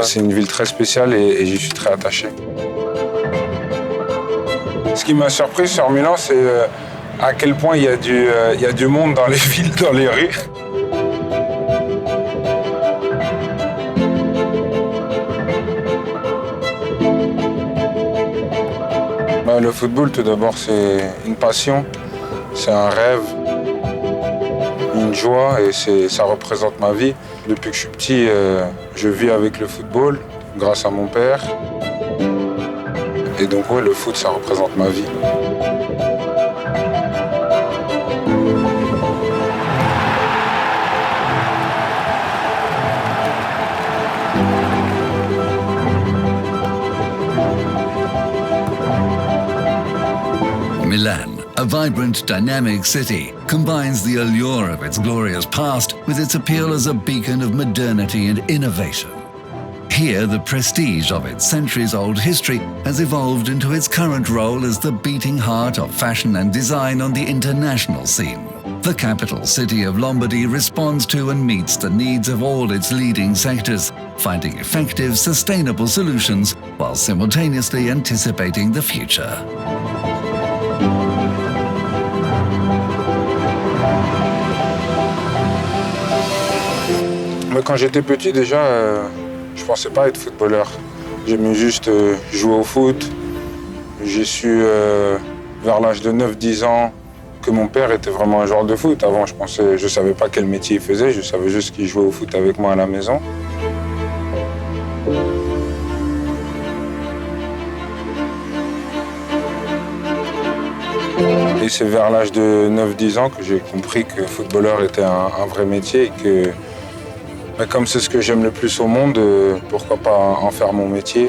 c'est une ville très spéciale et j'y suis très attaché. Ce qui m'a surpris sur Milan, c'est à quel point il y a du monde dans les villes, dans les rues. Le football, tout d'abord, c'est une passion, c'est un rêve, une joie et ça représente ma vie. Depuis que je suis petit, je vis avec le football grâce à mon père. Et donc, ouais, le foot, ça représente ma vie. Milan, a vibrant, dynamic city, combines the allure of its glorious past with its appeal as a beacon of modernity and innovation. Here, the prestige of its centuries-old history has evolved into its current role as the beating heart of fashion and design on the international scene. The capital city of Lombardy responds to and meets the needs of all its leading sectors, finding effective, sustainable solutions while simultaneously anticipating the future. Quand j'étais petit, déjà, je pensais pas être footballeur. J'aimais juste jouer au foot. J'ai su, vers l'âge de 9-10 ans, que mon père était vraiment un joueur de foot. Avant, je savais pas quel métier il faisait, je savais juste qu'il jouait au foot avec moi à la maison. Et c'est vers l'âge de 9-10 ans que j'ai compris que footballeur était un vrai métier et que comme c'est ce que j'aime le plus au monde, pourquoi pas en faire mon métier.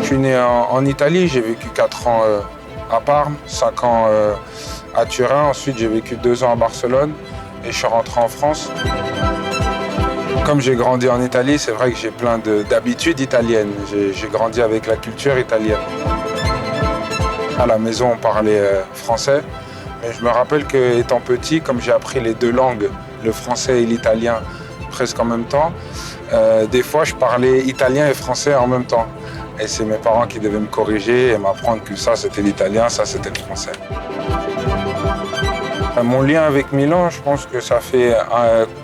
Je suis né en Italie, j'ai vécu 4 ans à Parme, 5 ans à Turin, ensuite j'ai vécu 2 ans à Barcelone et je suis rentré en France. Comme j'ai grandi en Italie, c'est vrai que j'ai plein d'habitudes italiennes. J'ai grandi avec la culture italienne. À la maison, on parlait français. Mais je me rappelle qu'étant petit, comme j'ai appris les 2 langues, le français et l'italien, presque en même temps, des fois, je parlais italien et français en même temps. Et c'est mes parents qui devaient me corriger et m'apprendre que ça, c'était l'italien, ça, c'était le français. Mon lien avec Milan, je pense que ça fait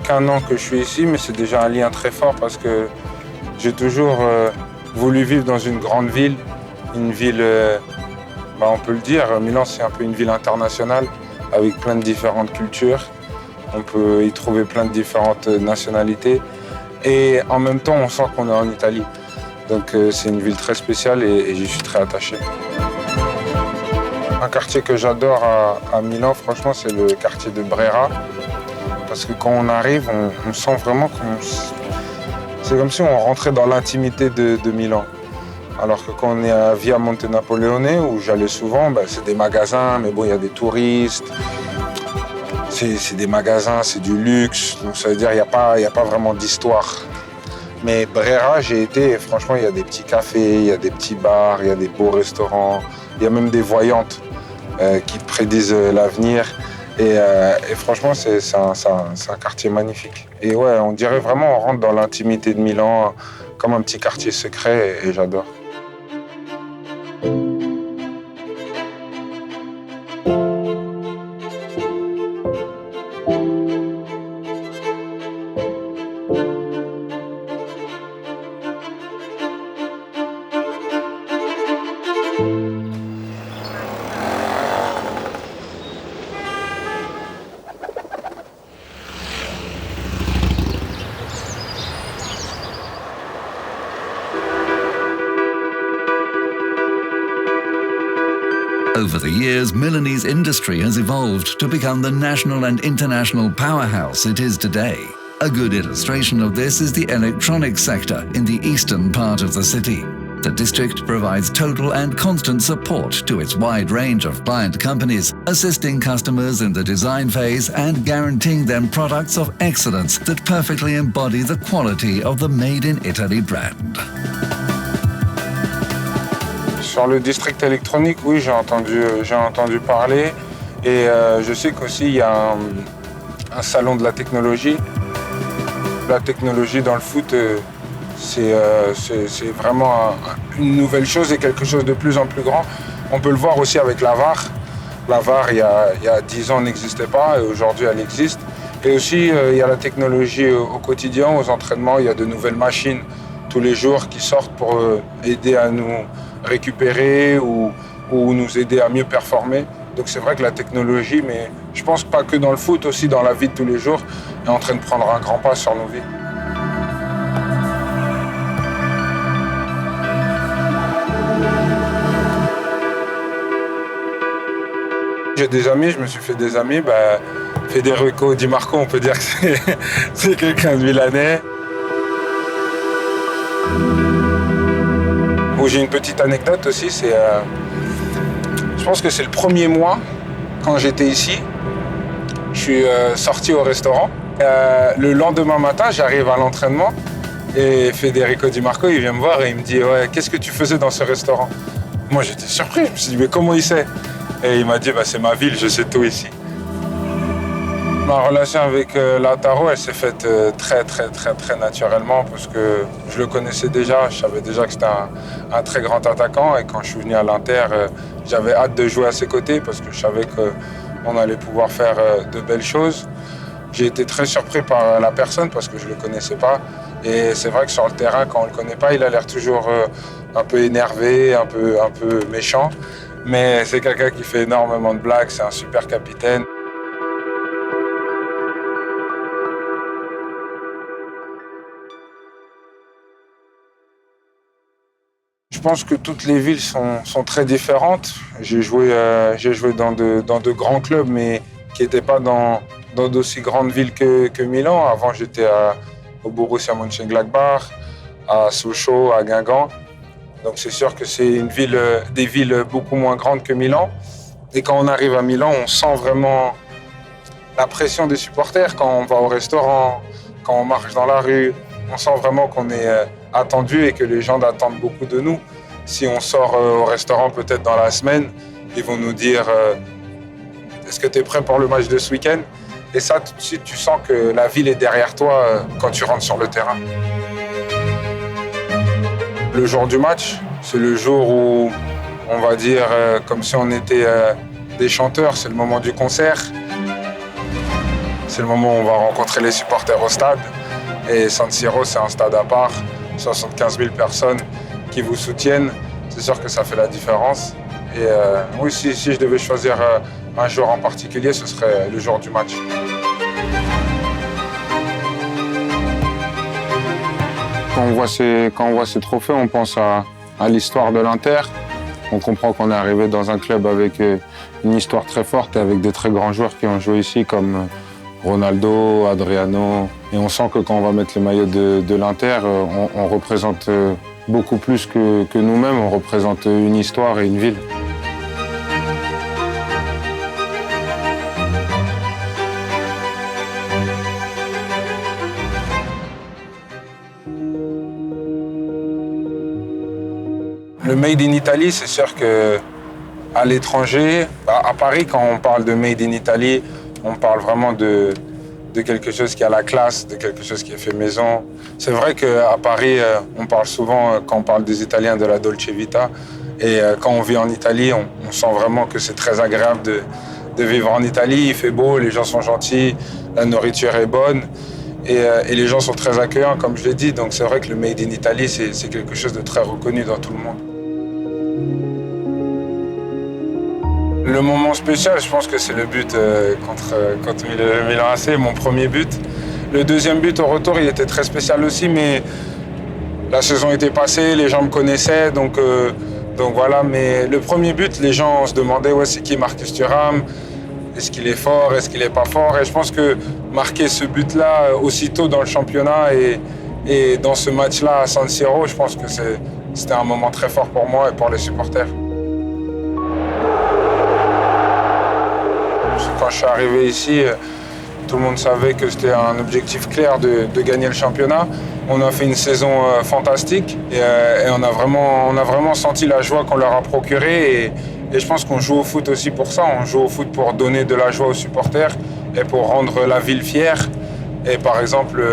qu'1 an que je suis ici, mais c'est déjà un lien très fort parce que j'ai toujours voulu vivre dans une grande ville, une ville, on peut le dire, Milan c'est un peu une ville internationale avec plein de différentes cultures. On peut y trouver plein de différentes nationalités et en même temps on sent qu'on est en Italie. Donc c'est une ville très spéciale et j'y suis très attaché. Un quartier que j'adore à Milan, franchement, c'est le quartier de Brera. Parce que quand on arrive, on sent vraiment c'est comme si on rentrait dans l'intimité de Milan. Alors que quand on est à Via Monte Napoleone, où j'allais souvent, c'est des magasins, mais bon, il y a des touristes. C'est des magasins, c'est du luxe. Donc ça veut dire qu'il n'y a pas vraiment d'histoire. Mais Brera, j'ai été, et franchement, il y a des petits cafés, il y a des petits bars, il y a des beaux restaurants. Il y a même des voyantes qui te prédisent l'avenir. Et franchement, c'est un quartier magnifique. Et ouais, on dirait vraiment on rentre dans l'intimité de Milan, comme un petit quartier secret, et j'adore. Over the years, Milanese industry has evolved to become the national and international powerhouse it is today. A good illustration of this is the electronics sector in the eastern part of the city. The district provides total and constant support to its wide range of client companies, assisting customers in the design phase and guaranteeing them products of excellence that perfectly embody the quality of the Made in Italy brand. Sur le district électronique, oui, j'ai entendu parler. Et je sais qu'aussi, il y a un salon de la technologie. La technologie dans le foot, c'est vraiment une nouvelle chose et quelque chose de plus en plus grand. On peut le voir aussi avec la VAR. La VAR, il y a 10 ans, n'existait pas et aujourd'hui, elle existe. Et aussi, il y a la technologie au quotidien, aux entraînements. Il y a de nouvelles machines tous les jours qui sortent pour aider à nous récupérer ou nous aider à mieux performer. Donc c'est vrai que la technologie, mais je pense pas que dans le foot, aussi dans la vie de tous les jours, est en train de prendre un grand pas sur nos vies. J'ai des amis, je me suis fait des amis. Federico Di Marco, on peut dire que c'est quelqu'un de milanais. Où j'ai une petite anecdote aussi, je pense que c'est le premier mois, quand j'étais ici, je suis sorti au restaurant. Le lendemain matin, j'arrive à l'entraînement et Federico Di Marco, il vient me voir et il me dit « Ouais, qu'est-ce que tu faisais dans ce restaurant ?» Moi, j'étais surpris, je me suis dit « Mais comment il sait ?» Et il m'a dit « C'est ma ville, je sais tout ici. » Ma relation avec Lautaro, elle s'est faite très naturellement parce que je le connaissais déjà. Je savais déjà que c'était un très grand attaquant et quand je suis venu à l'Inter, j'avais hâte de jouer à ses côtés parce que je savais qu'on allait pouvoir faire de belles choses. J'ai été très surpris par la personne parce que je ne le connaissais pas. Et c'est vrai que sur le terrain, quand on ne le connaît pas, il a l'air toujours un peu énervé, un peu méchant. Mais c'est quelqu'un qui fait énormément de blagues, c'est un super capitaine. Je pense que toutes les villes sont très différentes. J'ai joué dans de grands clubs, mais qui n'étaient pas dans d'aussi grandes villes que Milan. Avant, j'étais au Borussia Mönchengladbach, à Sochaux, à Guingamp. Donc c'est sûr que c'est des villes beaucoup moins grandes que Milan. Et quand on arrive à Milan, on sent vraiment la pression des supporters. Quand on va au restaurant, quand on marche dans la rue, on sent vraiment qu'on est attendu et que les gens attendent beaucoup de nous. Si on sort au restaurant peut-être dans la semaine, ils vont nous dire est-ce que tu es prêt pour le match de ce week-end? Et ça, tout de suite, tu sens que la ville est derrière toi quand tu rentres sur le terrain. Le jour du match, c'est le jour où, on va dire, comme si on était des chanteurs, c'est le moment du concert. C'est le moment où on va rencontrer les supporters au stade. Et San Siro, c'est un stade à part, 75 000 personnes qui vous soutiennent. C'est sûr que ça fait la différence. Et oui, si je devais choisir un jour en particulier, ce serait le jour du match. Quand on voit ces trophées, on pense à l'histoire de l'Inter. On comprend qu'on est arrivé dans un club avec une histoire très forte et avec des très grands joueurs qui ont joué ici, comme Ronaldo, Adriano. Et on sent que quand on va mettre le maillot de l'Inter, on représente beaucoup plus que nous-mêmes. On représente une histoire et une ville. Le Made in Italy, c'est sûr qu'à l'étranger, à Paris, quand on parle de Made in Italy, on parle vraiment de quelque chose qui a la classe, de quelque chose qui est fait maison. C'est vrai qu'à Paris, on parle souvent, quand on parle des Italiens, de la Dolce Vita. Et quand on vit en Italie, on sent vraiment que c'est très agréable de vivre en Italie. Il fait beau, les gens sont gentils, la nourriture est bonne. Et les gens sont très accueillants, comme je l'ai dit. Donc c'est vrai que le Made in Italy, c'est quelque chose de très reconnu dans tout le monde. Le moment spécial, je pense que c'est le but contre Milan AC, mon premier but. Le deuxième but au retour, il était très spécial aussi, mais la saison était passée, les gens me connaissaient, donc voilà. Mais le premier but, les gens se demandaient c'est qui Marcus Thuram? Est-ce qu'il est fort? Est-ce qu'il n'est pas fort? Et je pense que marquer ce but-là aussitôt dans le championnat et dans ce match-là à San Siro, je pense que c'était un moment très fort pour moi et pour les supporters. Quand je suis arrivé ici, Tout le monde savait que c'était un objectif clair de gagner le championnat. On a fait une saison fantastique et on a vraiment senti la joie qu'on leur a procurée. Et je pense qu'on joue au foot aussi pour ça. On joue au foot pour donner de la joie aux supporters et pour rendre la ville fière. Et par exemple,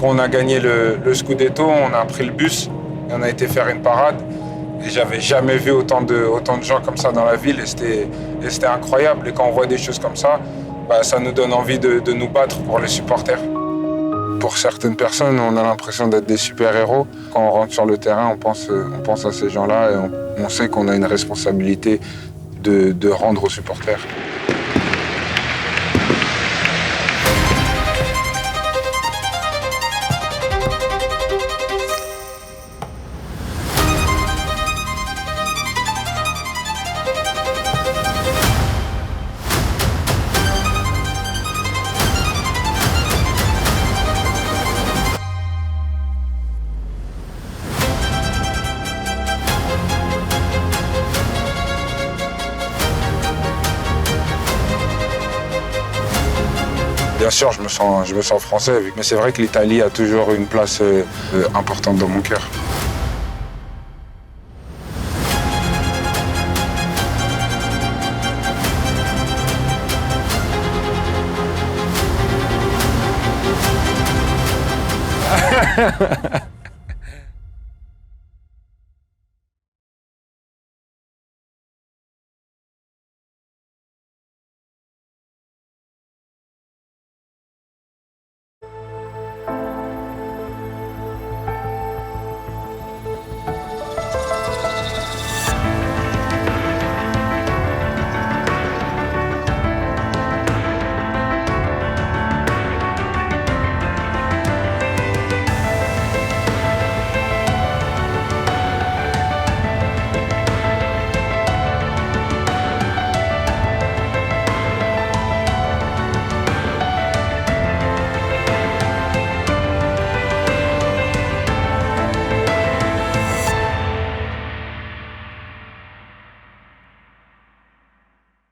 quand on a gagné le Scudetto, on a pris le bus et on a été faire une parade. Et j'avais jamais vu autant de gens comme ça dans la ville et c'était incroyable. Et quand on voit des choses comme ça, ça nous donne envie de nous battre pour les supporters. Pour certaines personnes, on a l'impression d'être des super-héros. Quand on rentre sur le terrain, on pense à ces gens-là et on sait qu'on a une responsabilité de rendre aux supporters. Bien sûr, je me sens français, mais c'est vrai que l'Italie a toujours une place importante dans mon cœur.